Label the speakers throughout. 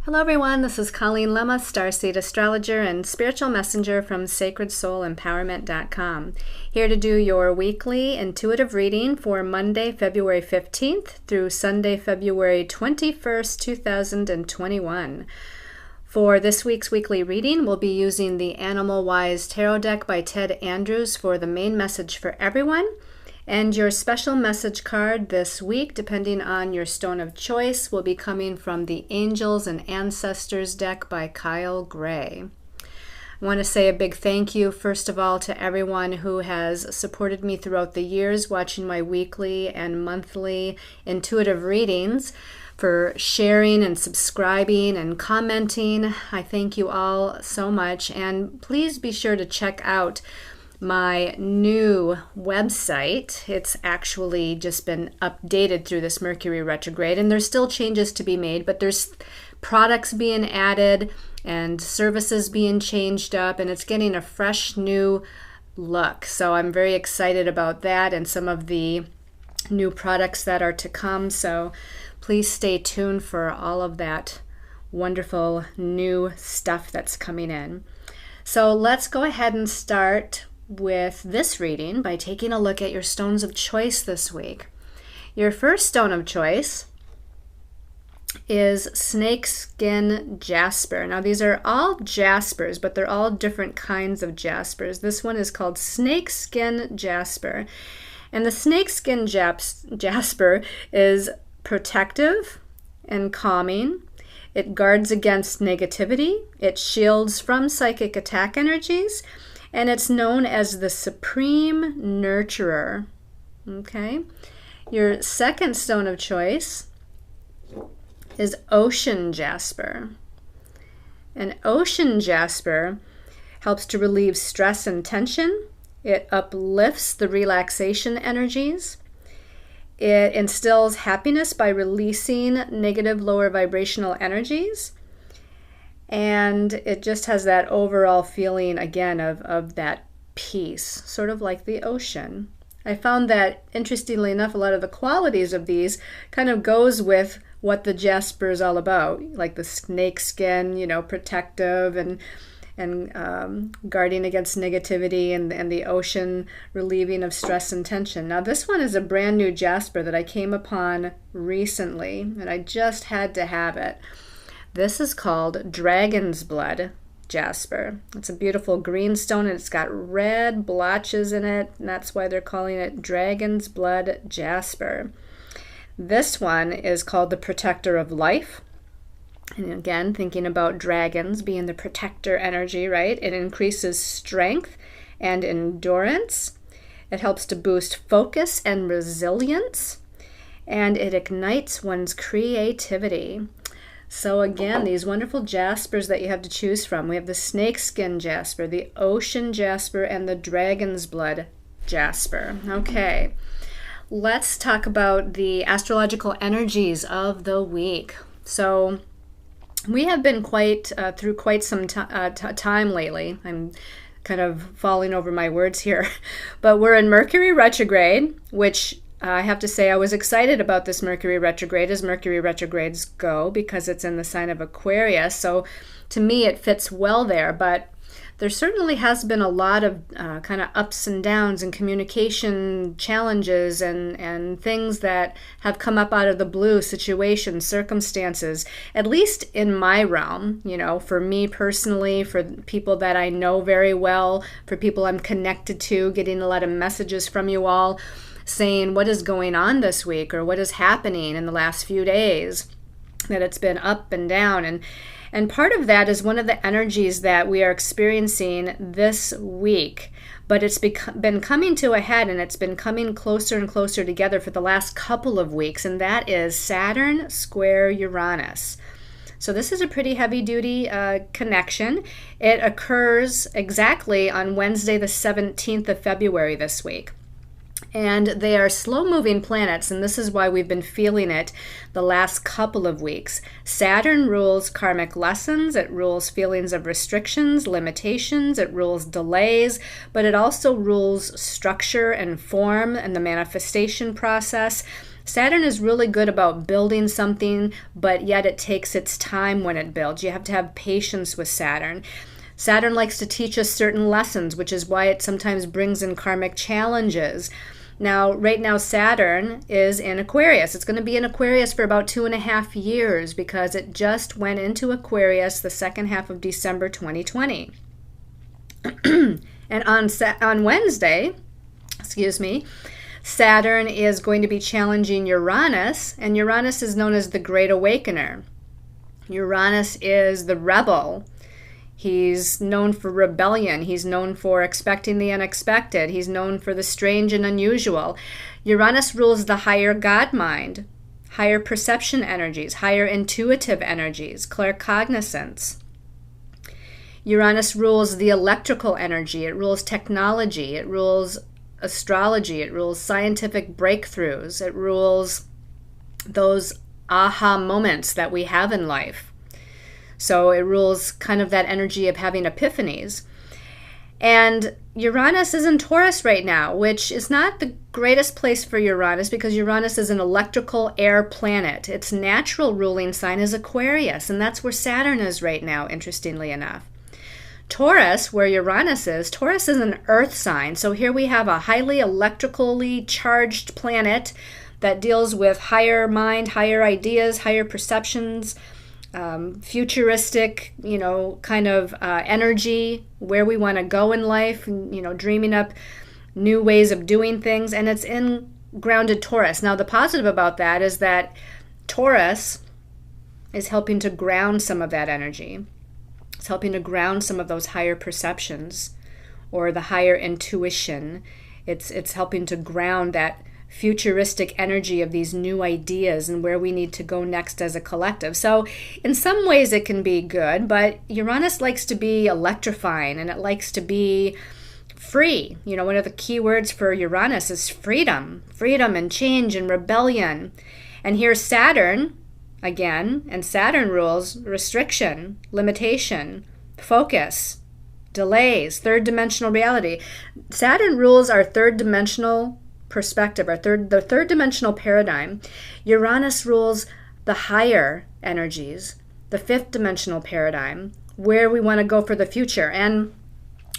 Speaker 1: Hello everyone, this is Colleen Lemma, Starseed Astrologer and Spiritual Messenger from SacredSoulEmpowerment.com. Here to do your weekly intuitive reading for Monday, February 15th through Sunday, February 21st, 2021. For this week's weekly reading, we'll be using the Animal Wise Tarot deck by Ted Andrews for the main message for everyone. And your special message card this week, depending on your stone of choice, will be coming from the Angels and Ancestors deck by Kyle Gray. I want to say a big thank you, first of all, to everyone who has supported me throughout the years, watching my weekly and monthly intuitive readings, for sharing and subscribing and commenting. I thank you all so much. And please be sure to check out my new website. It's actually just been updated through this Mercury retrograde, and there's still changes to be made, but there's products being added and services being changed up, and it's getting a fresh new look. So I'm very excited about that and some of the new products that are to come. So please stay tuned for all of that wonderful new stuff that's coming in. So let's go ahead and start with this reading by taking a look at your stones of choice this week. Your first stone of choice is snakeskin jasper. Now these are all jaspers, but they're all different kinds of jaspers. This one is called snakeskin jasper. And the snakeskin jasper is protective and calming. It guards against negativity. It shields from psychic attack energies. And it's known as the supreme nurturer. Okay? Your second stone of choice is ocean jasper. And ocean jasper helps to relieve stress and tension. It uplifts the relaxation energies. It instills happiness by releasing negative lower vibrational energies. And it just has that overall feeling, again, of that peace, sort of like the ocean. I found that, interestingly enough, a lot of the qualities of these kind of goes with what the jasper is all about, like the snake skin, protective and guarding against negativity, and the ocean relieving of stress and tension. Now, this one is a brand new jasper that I came upon recently, and I just had to have it. This is called Dragon's Blood jasper. It's a beautiful green stone, and it's got red blotches in it, and that's why they're calling it Dragon's Blood jasper. This one is called the Protector of Life. And again, thinking about dragons being the protector energy, right? It increases strength and endurance. It helps to boost focus and resilience, and it ignites one's creativity. So again, these wonderful jaspers that you have to choose from. We have the snakeskin jasper, the ocean jasper, and the dragon's blood jasper. Okay, let's talk about the astrological energies of the week. So we have been through quite some time lately. I'm kind of falling over my words here. But we're in Mercury retrograde, which I have to say I was excited about this Mercury retrograde, as Mercury retrogrades go, because it's in the sign of Aquarius. So to me, it fits well there. But there certainly has been a lot of kind of ups and downs and communication challenges and things that have come up out of the blue, situations, circumstances, at least in my realm, for me personally, for people that I know very well, for people I'm connected to, getting a lot of messages from you all saying what is going on this week or what is happening in the last few days, that it's been up and down. And part of that is one of the energies that we are experiencing this week, but it's been coming to a head, and it's been coming closer and closer together for the last couple of weeks, and that is Saturn square Uranus. So this is a pretty heavy-duty connection. It occurs exactly on Wednesday, the 17th of February this week. And they are slow-moving planets, and this is why we've been feeling it the last couple of weeks. Saturn rules karmic lessons. It rules feelings of restrictions, limitations. It rules delays, but it also rules structure and form and the manifestation process. Saturn is really good about building something, but yet it takes its time when it builds. You have to have patience with Saturn. Saturn likes to teach us certain lessons, which is why it sometimes brings in karmic challenges. Now, right now, Saturn is in Aquarius. It's going to be in Aquarius for about 2.5 years because it just went into Aquarius the second half of December 2020. And on Wednesday, Saturn is going to be challenging Uranus, and Uranus is known as the Great Awakener. Uranus is the rebel. He's known for rebellion. He's known for expecting the unexpected. He's known for the strange and unusual. Uranus rules the higher God mind, higher perception energies, higher intuitive energies, claircognizance. Uranus rules the electrical energy. It rules technology. It rules astrology. It rules scientific breakthroughs. It rules those aha moments that we have in life. So it rules kind of that energy of having epiphanies. And Uranus is in Taurus right now, which is not the greatest place for Uranus because Uranus is an electrical air planet. Its natural ruling sign is Aquarius, and that's where Saturn is right now, interestingly enough. Taurus, where Uranus is an earth sign. So here we have a highly electrically charged planet that deals with higher mind, higher ideas, higher perceptions, futuristic, kind of energy, where we want to go in life, dreaming up new ways of doing things, and it's in grounded Taurus. Now, the positive about that is that Taurus is helping to ground some of that energy. It's helping to ground some of those higher perceptions or the higher intuition. It's helping to ground that futuristic energy of these new ideas and where we need to go next as a collective. So in some ways it can be good, but Uranus likes to be electrifying and it likes to be free. One of the key words for Uranus is freedom and change and rebellion. And here's Saturn again, and Saturn rules restriction, limitation, focus, delays, third dimensional reality. Saturn rules our third dimensional perspective, the third dimensional paradigm. Uranus rules the higher energies, the fifth dimensional paradigm, where we want to go for the future. And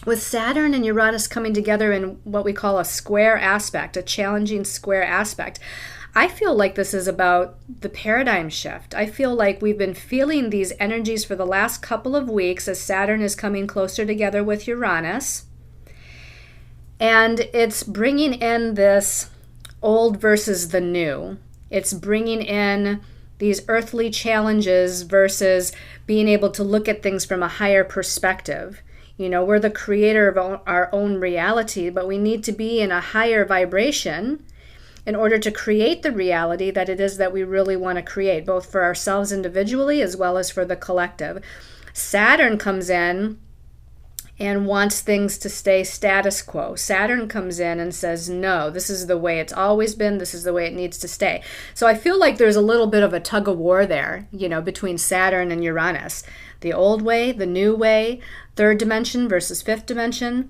Speaker 1: with Saturn and Uranus coming together in what we call a square aspect, a challenging square aspect, I feel like this is about the paradigm shift. I feel like we've been feeling these energies for the last couple of weeks as Saturn is coming closer together with Uranus. And it's bringing in this old versus the new. It's bringing in these earthly challenges versus being able to look at things from a higher perspective. We're the creator of our own reality, but we need to be in a higher vibration in order to create the reality that it is that we really want to create, both for ourselves individually as well as for the collective. Saturn comes in and wants things to stay status quo. Saturn comes in and says, no, this is the way it's always been. This is the way it needs to stay. So I feel like there's a little bit of a tug of war there, between Saturn and Uranus. The old way, the new way, third dimension versus fifth dimension,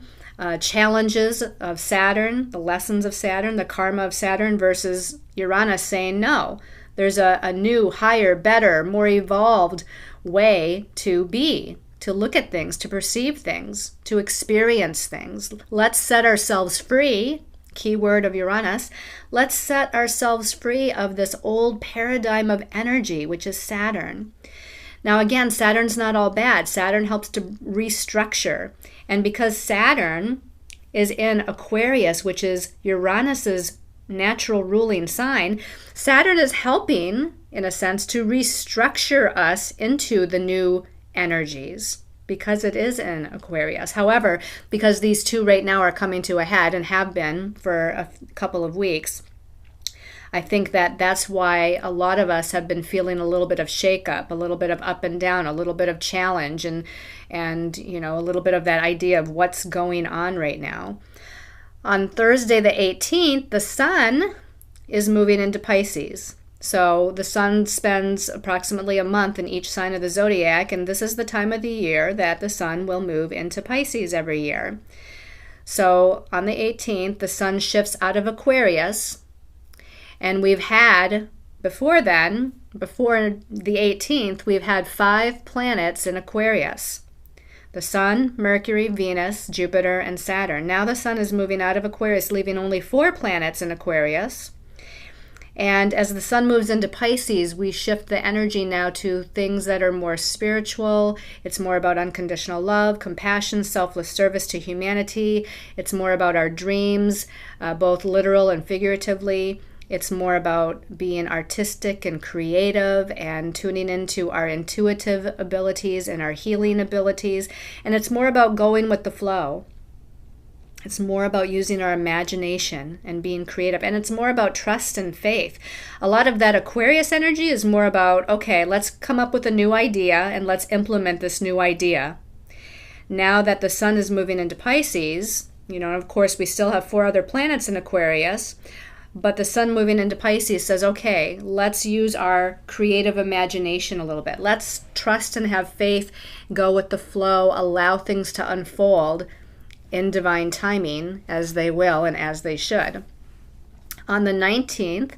Speaker 1: challenges of Saturn, the lessons of Saturn, the karma of Saturn versus Uranus saying, no, there's a new, higher, better, more evolved way to be, to look at things, to perceive things, to experience things. Let's set ourselves free, key word of Uranus, let's set ourselves free of this old paradigm of energy, which is Saturn. Now again, Saturn's not all bad. Saturn helps to restructure. And because Saturn is in Aquarius, which is Uranus's natural ruling sign, Saturn is helping, in a sense, to restructure us into the new energies because it is in Aquarius. However, because these two right now are coming to a head and have been for a couple of weeks, I think that that's why a lot of us have been feeling a little bit of shakeup, a little bit of up and down, a little bit of challenge, and a little bit of that idea of what's going on right now. On Thursday the 18th, the sun is moving into Pisces. So the sun spends approximately a month in each sign of the zodiac, and this is the time of the year that the sun will move into Pisces every year. So on the 18th, the sun shifts out of Aquarius, And we've had, before then, before the 18th, we've had 5 planets in Aquarius. The Sun, Mercury, Venus, Jupiter, and Saturn. Now the Sun is moving out of Aquarius, leaving only 4 planets in Aquarius. And as the Sun moves into Pisces, we shift the energy now to things that are more spiritual. It's more about unconditional love, compassion, selfless service to humanity. It's more about our dreams, both literal and figuratively. It's more about being artistic and creative and tuning into our intuitive abilities and our healing abilities. And it's more about going with the flow. It's more about using our imagination and being creative. And it's more about trust and faith. A lot of that Aquarius energy is more about, okay, let's come up with a new idea and let's implement this new idea. Now that the Sun is moving into Pisces, of course, we still have 4 other planets in Aquarius, but the Sun moving into Pisces says, okay, let's use our creative imagination a little bit. Let's trust and have faith, go with the flow, allow things to unfold in divine timing, as they will and as they should. On the 19th,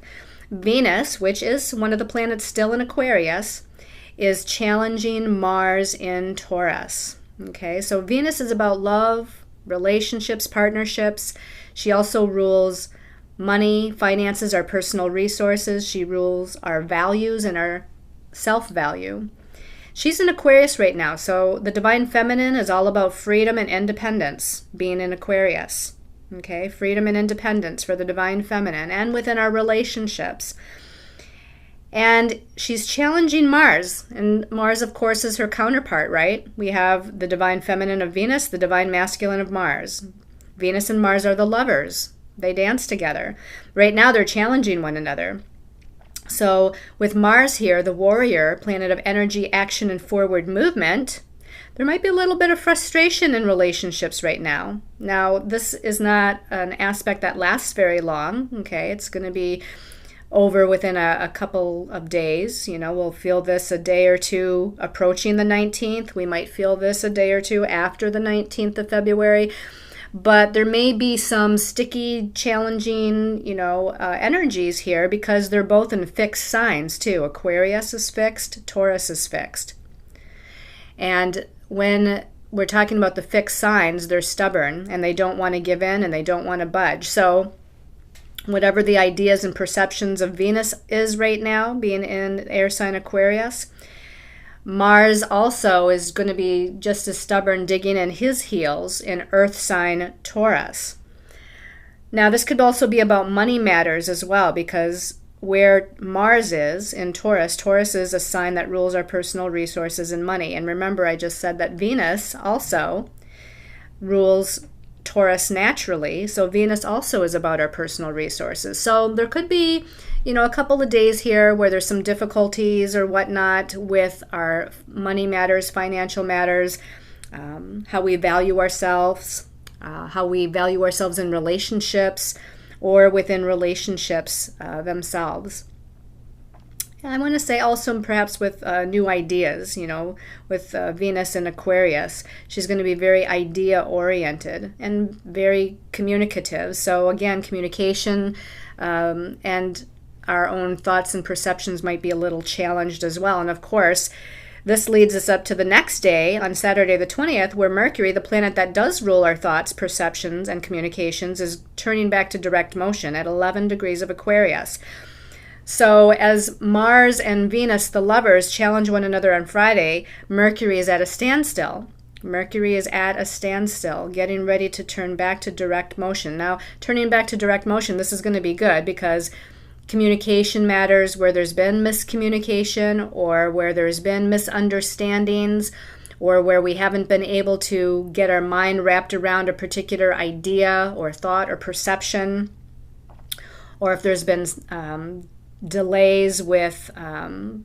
Speaker 1: Venus, which is one of the planets still in Aquarius, is challenging Mars in Taurus. Okay, so Venus is about love, relationships, partnerships. She also rules money, finances, our personal resources. She rules our values and our self-value. She's in Aquarius right now, so the Divine Feminine is all about freedom and independence, being in Aquarius. Okay, freedom and independence for the Divine Feminine and within our relationships. And she's challenging Mars, and Mars, of course, is her counterpart, right? We have the Divine Feminine of Venus, the Divine Masculine of Mars. Venus and Mars are the lovers. They dance together. Right now, they're challenging one another. So with Mars here, the warrior, planet of energy, action, and forward movement, there might be a little bit of frustration in relationships right now. Now, this is not an aspect that lasts very long, okay? It's going to be over within a couple of days. We'll feel this a day or two approaching the 19th. We might feel this a day or two after the 19th of February. But there may be some sticky, challenging, energies here because they're both in fixed signs too. Aquarius is fixed, Taurus is fixed. And when we're talking about the fixed signs, they're stubborn and they don't want to give in and they don't want to budge. So whatever the ideas and perceptions of Venus is right now, being in air sign Aquarius, Mars also is going to be just as stubborn, digging in his heels in earth sign Taurus. Now, this could also be about money matters as well, because where Mars is in Taurus, Taurus is a sign that rules our personal resources and money. And remember, I just said that Venus also rules Taurus naturally, so Venus also is about our personal resources. So there could be, a couple of days here where there's some difficulties or whatnot with our money matters, financial matters, how we value ourselves, in relationships or within relationships themselves. And I want to say also perhaps with new ideas, with Venus in Aquarius, she's going to be very idea-oriented and very communicative. So again, communication and our own thoughts and perceptions might be a little challenged as well. And of course, this leads us up to the next day, on Saturday the 20th, where Mercury, the planet that does rule our thoughts, perceptions, and communications, is turning back to direct motion at 11 degrees of Aquarius. So as Mars and Venus, the lovers, challenge one another on Friday, Mercury is at a standstill. Mercury is at a standstill, getting ready to turn back to direct motion. Now, turning back to direct motion, this is going to be good because communication matters where there's been miscommunication or where there's been misunderstandings or where we haven't been able to get our mind wrapped around a particular idea or thought or perception, or if there's been delays with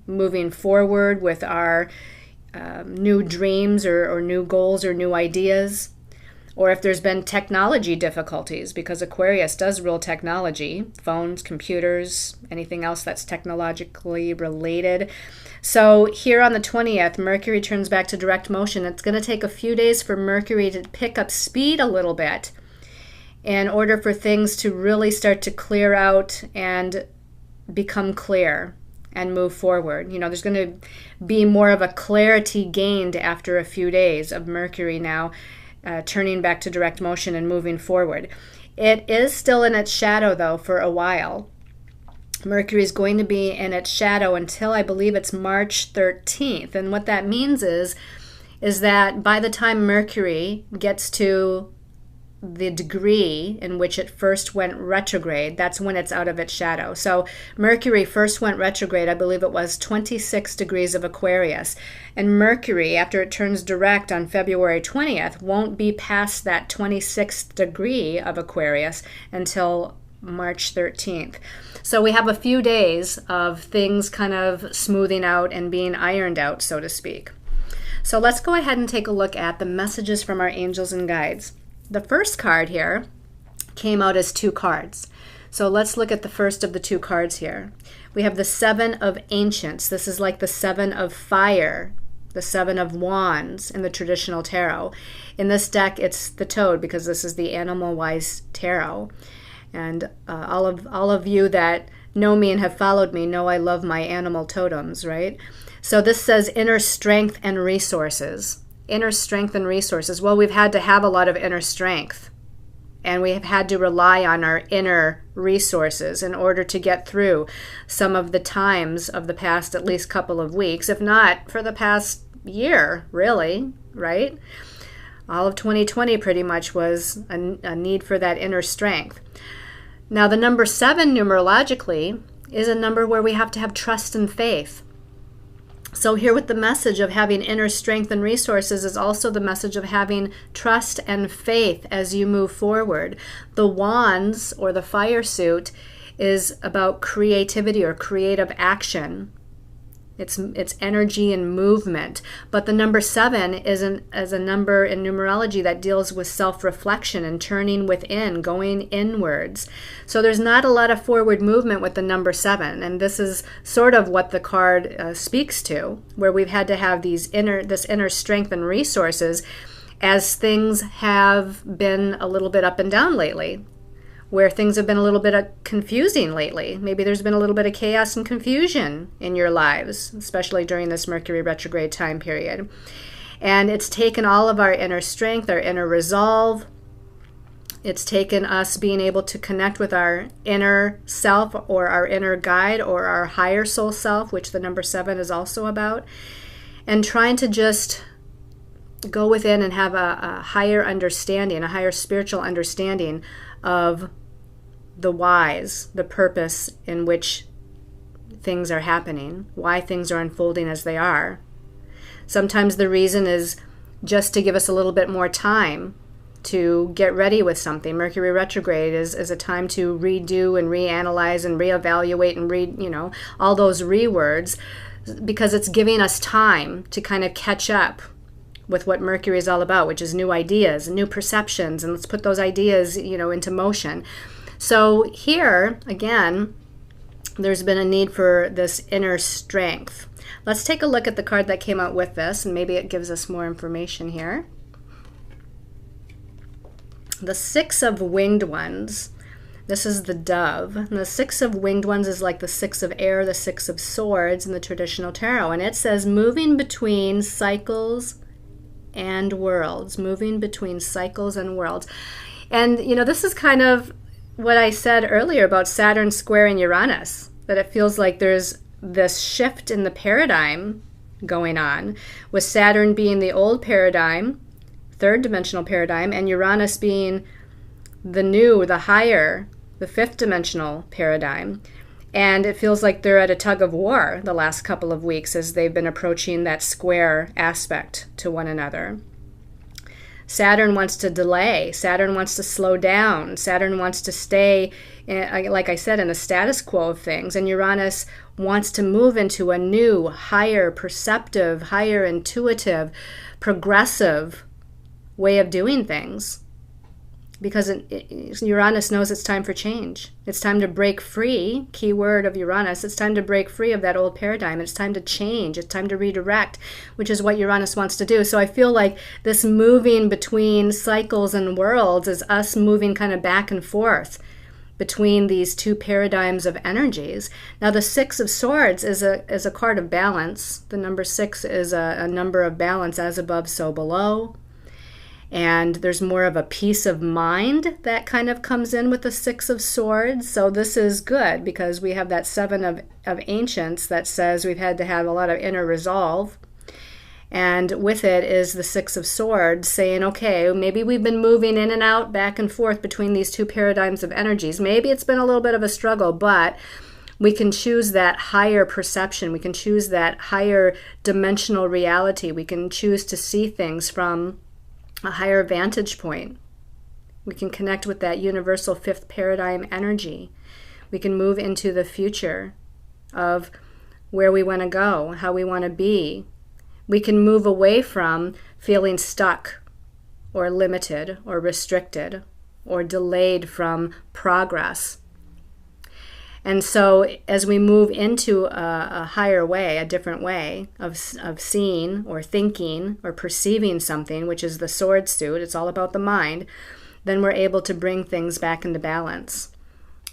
Speaker 1: moving forward with our new dreams or new goals or new ideas, or if there's been technology difficulties, because Aquarius does rule technology, phones, computers, anything else that's technologically related. So here on the 20th, Mercury turns back to direct motion. It's going to take a few days for Mercury to pick up speed a little bit in order for things to really start to clear out and become clear and move forward. There's going to be more of a clarity gained after a few days of Mercury now turning back to direct motion and moving forward. It is still in its shadow, though, for a while. Mercury is going to be in its shadow until I believe it's March 13th. And what that means is that by the time Mercury gets to the degree in which it first went retrograde, that's when it's out of its shadow. So Mercury first went retrograde, I believe it was 26 degrees of Aquarius. And Mercury, after it turns direct on February 20th, won't be past that 26th degree of Aquarius until March 13th. So we have a few days of things kind of smoothing out and being ironed out, so to speak. So let's go ahead and take a look at the messages from our angels and guides. The first card here came out as 2 cards. So let's look at the first of the 2 cards here. We have the 7 of Ancients. This is like the 7 of Fire, the 7 of Wands in the traditional tarot. In this deck, it's the Toad because this is the Animal-Wise Tarot. And all of you that know me and have followed me know I love my animal totems, right? So this says inner strength and resources. Inner strength and resources. Well, we've had to have a lot of inner strength, and we have had to rely on our inner resources in order to get through some of the times of the past at least couple of weeks, if not for the past year, really, right? All of 2020 pretty much was a need for that inner strength. Now, the number 7 numerologically is a number where we have to have trust and faith. So here with the message of having inner strength and resources is also the message of having trust and faith as you move forward. The Wands, or the fire suit, is about creativity or creative action. It's energy and movement. But the number 7 is a number in numerology that deals with self-reflection and turning within, going inwards. So there's not a lot of forward movement with the number 7. And this is sort of what the card speaks to, where we've had to have this inner strength and resources as things have been a little bit up and down lately, where things have been a little bit confusing lately. Maybe there's been a little bit of chaos and confusion in your lives, especially during this Mercury retrograde time period. And it's taken all of our inner strength, our inner resolve. It's taken us being able to connect with our inner self or our inner guide or our higher soul self, which the number 7 is also about, and trying to just go within and have a higher understanding, a higher spiritual understanding of the whys, the purpose in which things are happening, why things are unfolding as they are. Sometimes the reason is just to give us a little bit more time to get ready with something. Mercury retrograde is a time to redo and reanalyze and reevaluate and all those rewords, because it's giving us time to kind of catch up with what Mercury is all about, which is new ideas and new perceptions, and let's put those ideas, into motion. So here, again, there's been a need for this inner strength. Let's take a look at the card that came out with this, and maybe it gives us more information here. The 6 of Winged Ones. This is the Dove. And the 6 of Winged Ones is like the 6 of Air, the 6 of Swords in the traditional tarot. And it says moving between cycles and worlds, moving between cycles and worlds. And, this is kind of what I said earlier about Saturn squaring Uranus, that it feels like there's this shift in the paradigm going on, with Saturn being the old paradigm, third dimensional paradigm, and Uranus being the new, the higher, the fifth dimensional paradigm. And it feels like they're at a tug of war the last couple of weeks as they've been approaching that square aspect to one another. Saturn wants to delay. Saturn wants to slow down. Saturn wants to stay, like I said, in the status quo of things. And Uranus wants to move into a new, higher perceptive, higher intuitive, progressive way of doing things. Because Uranus knows it's time for change. It's time to break free, key word of Uranus, it's time to break free of that old paradigm. It's time to change. It's time to redirect, which is what Uranus wants to do. So I feel like this moving between cycles and worlds is us moving kind of back and forth between these two paradigms of energies. Now, the Six of Swords is a card of balance. The number 6 is a number of balance, as above, so below. And there's more of a peace of mind that kind of comes in with the Six of Swords. So this is good because we have that Seven of Ancients that says we've had to have a lot of inner resolve. And with it is the Six of Swords saying, okay, maybe we've been moving in and out, back and forth between these two paradigms of energies. Maybe it's been a little bit of a struggle, but we can choose that higher perception. We can choose that higher dimensional reality. We can choose to see things from a higher vantage point. We can connect with that universal fifth paradigm energy. We can move into the future of where we want to go, how we want to be. We can move away from feeling stuck or limited or restricted or delayed from progress. And so as we move into a higher way, a different way of seeing or thinking or perceiving something, which is the sword suit, it's all about the mind, then we're able to bring things back into balance.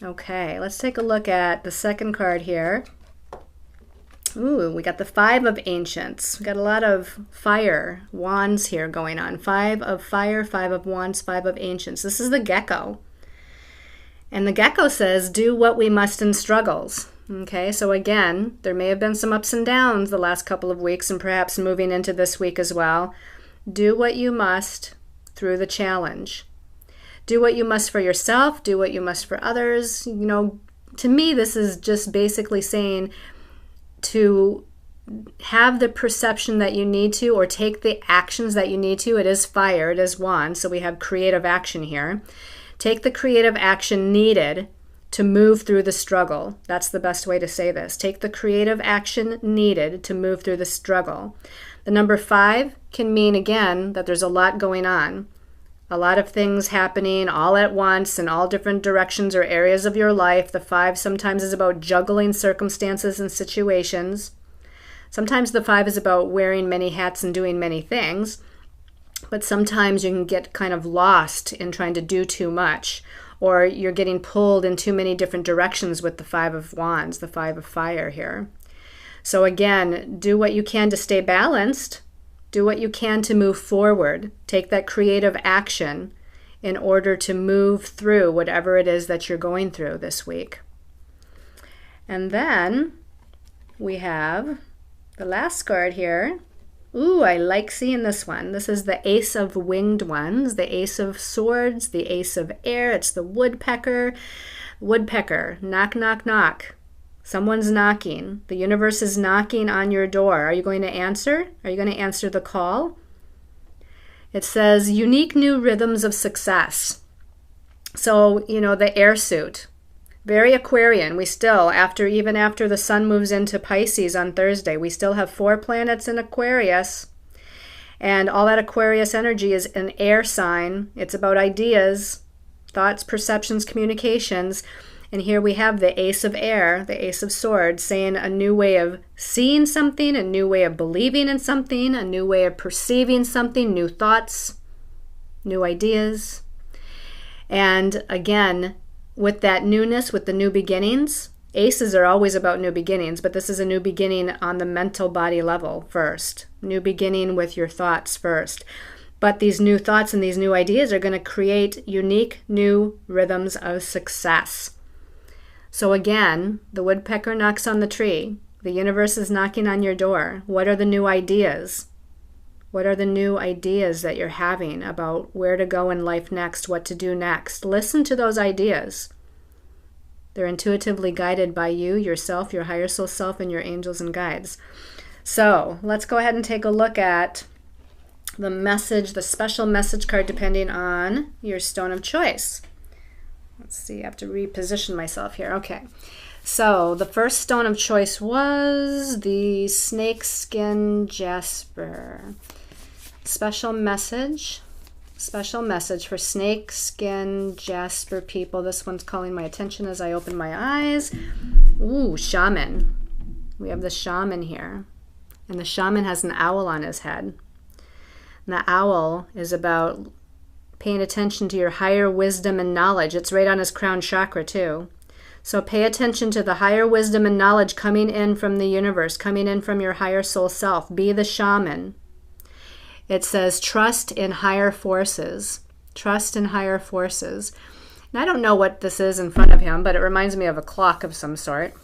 Speaker 1: Okay, let's take a look at the second card here. Ooh, we got the Five of Ancients. We got a lot of fire wands here going on. 5 of fire, 5 of wands, 5 of ancients. This is the gecko. And the gecko says, do what we must in struggles. Okay, so again, there may have been some ups and downs the last couple of weeks and perhaps moving into this week as well. Do what you must through the challenge. Do what you must for yourself. Do what you must for others. You know, to me, this is just basically saying to have the perception that you need to, or take the actions that you need to. It is fire, it is wand, so we have creative action here. Take the creative action needed to move through the struggle. That's the best way to say this. Take the creative action needed to move through the struggle. The number 5 can mean, again, that there's a lot going on. A lot of things happening all at once in all different directions or areas of your life. The 5 sometimes is about juggling circumstances and situations. Sometimes the 5 is about wearing many hats and doing many things. But sometimes you can get kind of lost in trying to do too much, or you're getting pulled in too many different directions with the 5 of wands, the 5 of fire here. So again, do what you can to stay balanced. Do what you can to move forward. Take that creative action in order to move through whatever it is that you're going through this week. And then we have the last card here. Ooh, I like seeing this one. This is the Ace of Winged Ones, the Ace of Swords, the Ace of Air. It's the woodpecker. Woodpecker, knock, knock, knock. Someone's knocking. The universe is knocking on your door. Are you going to answer? Are you going to answer the call? It says unique new rhythms of success. So, you know, the air suit. Very Aquarian. We still, even after the sun moves into Pisces on Thursday, we still have 4 planets in Aquarius. And all that Aquarius energy is an air sign. It's about ideas, thoughts, perceptions, communications. And here we have the Ace of Air, the Ace of Swords, saying a new way of seeing something, a new way of believing in something, a new way of perceiving something, new thoughts, new ideas. And again, with that newness, with the new beginnings, aces are always about new beginnings, but this is a new beginning on the mental body level first. New beginning with your thoughts first. But these new thoughts and these new ideas are going to create unique new rhythms of success. So again, the woodpecker knocks on the tree. The universe is knocking on your door. What are the new ideas? What are the new ideas that you're having about where to go in life next, what to do next? Listen to those ideas. They're intuitively guided by you, yourself, your higher soul self, and your angels and guides. So let's go ahead and take a look at the message, the special message card, depending on your stone of choice. Let's see, I have to reposition myself here. Okay. So the first stone of choice was the snakeskin jasper. Special message for snakeskin jasper people. This one's calling my attention as I open my eyes. Ooh, shaman. We have the shaman here. And the shaman has an owl on his head. And the owl is about paying attention to your higher wisdom and knowledge. It's right on his crown chakra too. So pay attention to the higher wisdom and knowledge coming in from the universe, coming in from your higher soul self. Be the shaman. It says trust in higher forces. Trust in higher forces. And I don't know what this is in front of him, but it reminds me of a clock of some sort.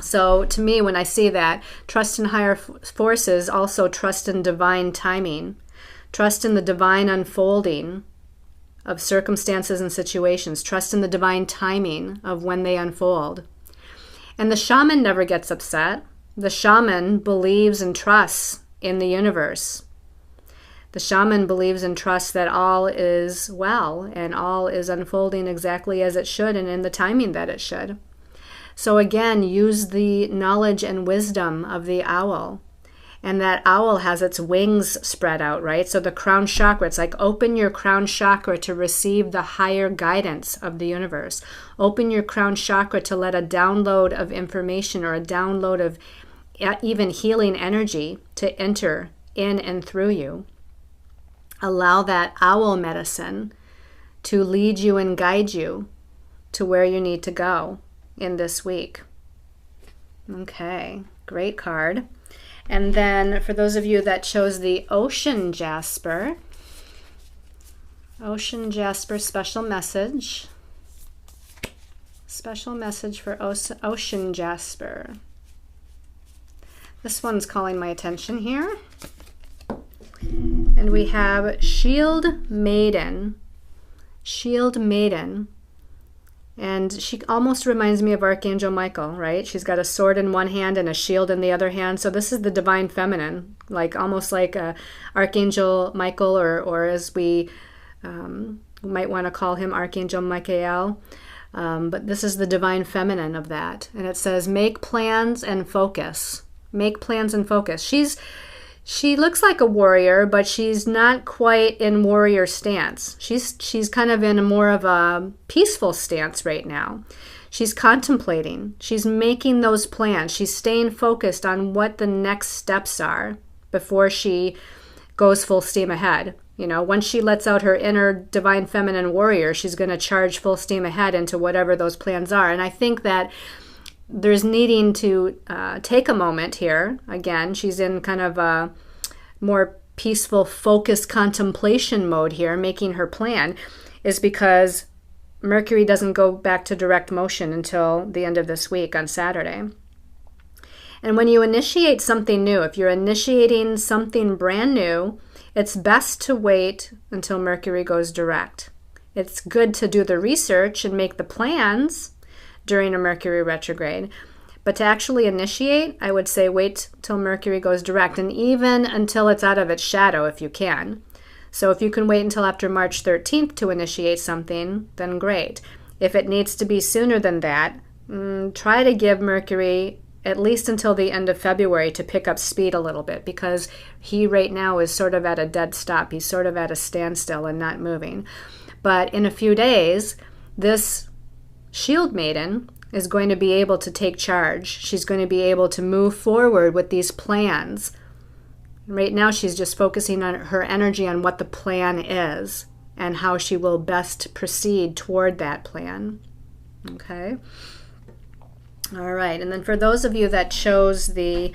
Speaker 1: So to me, when I see that, trust in higher forces, also trust in divine timing. Trust in the divine unfolding of circumstances and situations. Trust in the divine timing of when they unfold. And the shaman never gets upset. The shaman believes and trusts in the universe. The shaman believes and trusts that all is well and all is unfolding exactly as it should and in the timing that it should. So again, use the knowledge and wisdom of the owl. And that owl has its wings spread out, right? So the crown chakra, it's like open your crown chakra to receive the higher guidance of the universe. Open your crown chakra to let a download of information or a download of even healing energy to enter in and through you. Allow that owl medicine to lead you and guide you to where you need to go in this week. Okay, great card. And then for those of you that chose the Ocean Jasper special message. Special message for Ocean Jasper. This one's calling my attention here. And we have Shield Maiden. Shield Maiden. And she almost reminds me of Archangel Michael, right? She's got a sword in one hand and a shield in the other hand. So this is the divine feminine, like almost like Archangel Michael, or as we might want to call him, Archangel Michael. But this is the divine feminine of that. And it says, make plans and focus. Make plans and focus. She looks like a warrior, but she's not quite in warrior stance. She's kind of in more of a peaceful stance right now. She's contemplating. She's making those plans. She's staying focused on what the next steps are before she goes full steam ahead. You know, once she lets out her inner divine feminine warrior, she's going to charge full steam ahead into whatever those plans are. And I think that there's needing to take a moment here. Again, she's in kind of a more peaceful, focused contemplation mode here, making her plan, is because Mercury doesn't go back to direct motion until the end of this week on Saturday. And when you initiate something new, if you're initiating something brand new, it's best to wait until Mercury goes direct. It's good to do the research and make the plans during a Mercury retrograde. But to actually initiate, I would say wait till Mercury goes direct, and even until it's out of its shadow if you can. So if you can wait until after March 13th to initiate something, then great. If it needs to be sooner than that, try to give Mercury at least until the end of February to pick up speed a little bit, because he right now is sort of at a dead stop. He's sort of at a standstill and not moving. But in a few days, this Shield Maiden is going to be able to take charge. She's going to be able to move forward with these plans. Right now, she's just focusing on her energy on what the plan is and how she will best proceed toward that plan. Okay? All right. And then for those of you that chose the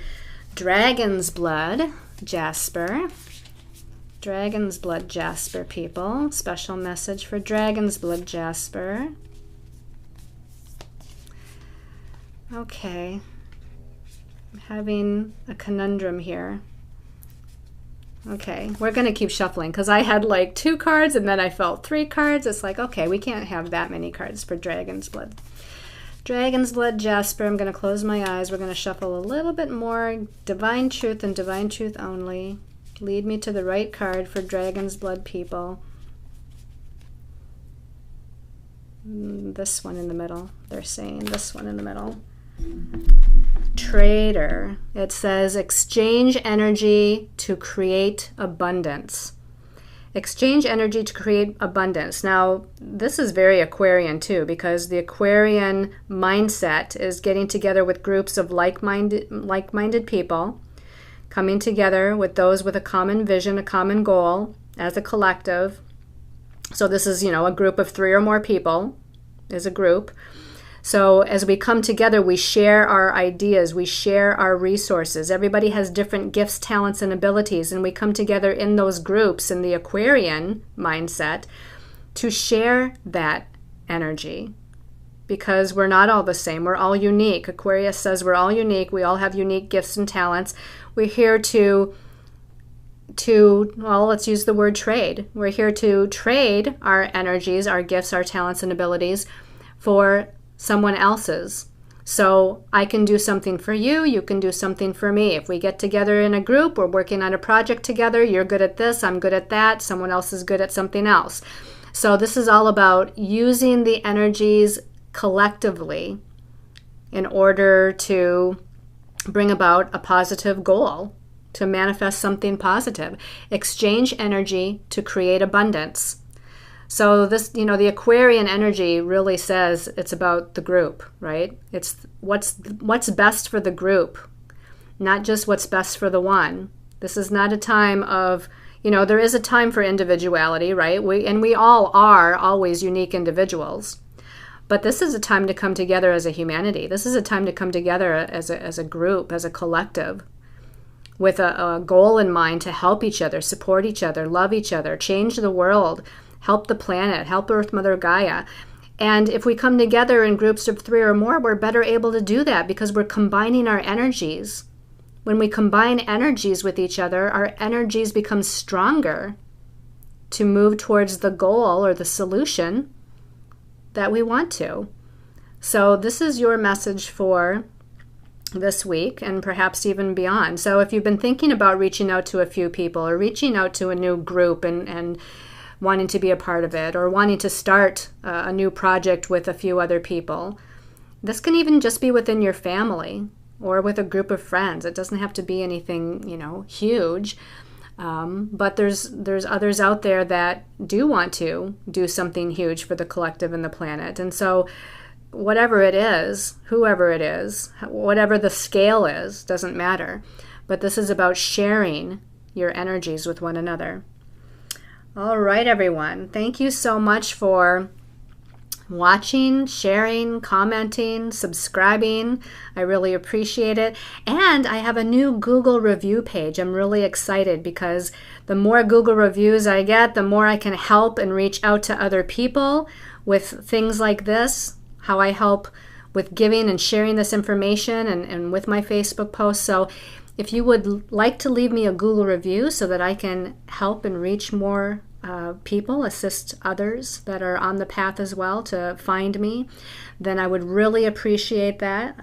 Speaker 1: Dragon's Blood Jasper, Dragon's Blood Jasper people, special message for Dragon's Blood Jasper. Okay, I'm having a conundrum here. Okay, we're going to keep shuffling because I had like 2 cards and then I felt 3 cards. It's like, okay, we can't have that many cards for Dragon's Blood. Dragon's Blood Jasper, I'm going to close my eyes. We're going to shuffle a little bit more. Divine Truth and Divine Truth only. Lead me to the right card for Dragon's Blood people. This one in the middle. They're saying this one in the middle. Trader. It says exchange energy to create abundance. Exchange energy to create abundance. Now, this is very Aquarian too, because the Aquarian mindset is getting together with groups of like-minded people, coming together with those with a common vision, a common goal as a collective, So this is, a group of 3 or more people is a group. So as we come together, we share our ideas, we share our resources. Everybody has different gifts, talents, and abilities, and we come together in those groups in the Aquarian mindset to share that energy, because we're not all the same. We're all unique. Aquarius says we're all unique. We all have unique gifts and talents. We're here to well, let's use the word trade. We're here to trade our energies, our gifts, our talents, and abilities for someone else's. So I can do something for you, you can do something for me. If we get together in a group, we're working on a project together, you're good at this, I'm good at that, someone else is good at something else. So this is all about using the energies collectively in order to bring about a positive goal, to manifest something positive. Exchange energy to create abundance. So this, the Aquarian energy really says it's about the group, right? It's what's best for the group, not just what's best for the one. This is not a time of, there is a time for individuality, right? We all are always unique individuals. But this is a time to come together as a humanity. This is a time to come together as a group, as a collective, with a goal in mind to help each other, support each other, love each other, change the world, help the planet, help Earth Mother Gaia. And if we come together in groups of 3 or more, we're better able to do that because we're combining our energies. When we combine energies with each other, our energies become stronger to move towards the goal or the solution that we want to. So this is your message for this week and perhaps even beyond. So if you've been thinking about reaching out to a few people or reaching out to a new group and wanting to be a part of it, or wanting to start a new project with a few other people. This can even just be within your family or with a group of friends. It doesn't have to be anything, huge. But there's others out there that do want to do something huge for the collective and the planet. And so whatever it is, whoever it is, whatever the scale is, doesn't matter. But this is about sharing your energies with one another. All right, everyone. Thank you so much for watching, sharing, commenting, subscribing. I really appreciate it. And I have a new Google review page. I'm really excited because the more Google reviews I get, the more I can help and reach out to other people with things like this, how I help with giving and sharing this information and with my Facebook posts. So if you would like to leave me a Google review so that I can help and reach more people, assist others that are on the path as well to find me, then I would really appreciate that.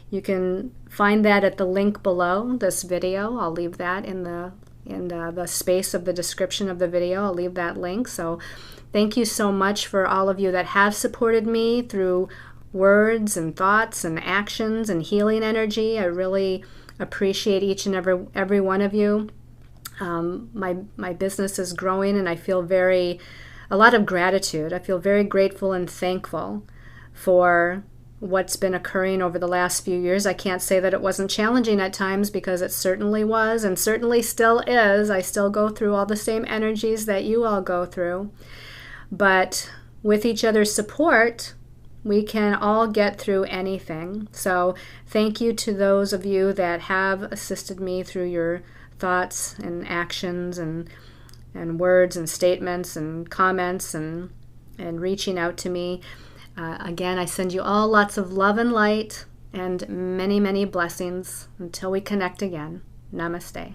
Speaker 1: You can find that at the link below this video. I'll leave that in the space of the description of the video. I'll leave that link. So thank you so much for all of you that have supported me through words and thoughts and actions and healing energy. I really appreciate each and every one of you. My business is growing and I feel a lot of gratitude. I feel very grateful and thankful for what's been occurring over the last few years. I can't say that it wasn't challenging at times because it certainly was and certainly still is. I still go through all the same energies that you all go through. But with each other's support, we can all get through anything. So thank you to those of you that have assisted me through your thoughts and actions and words and statements and comments and reaching out to me. Again, I send you all lots of love and light and many, many blessings until we connect again. Namaste.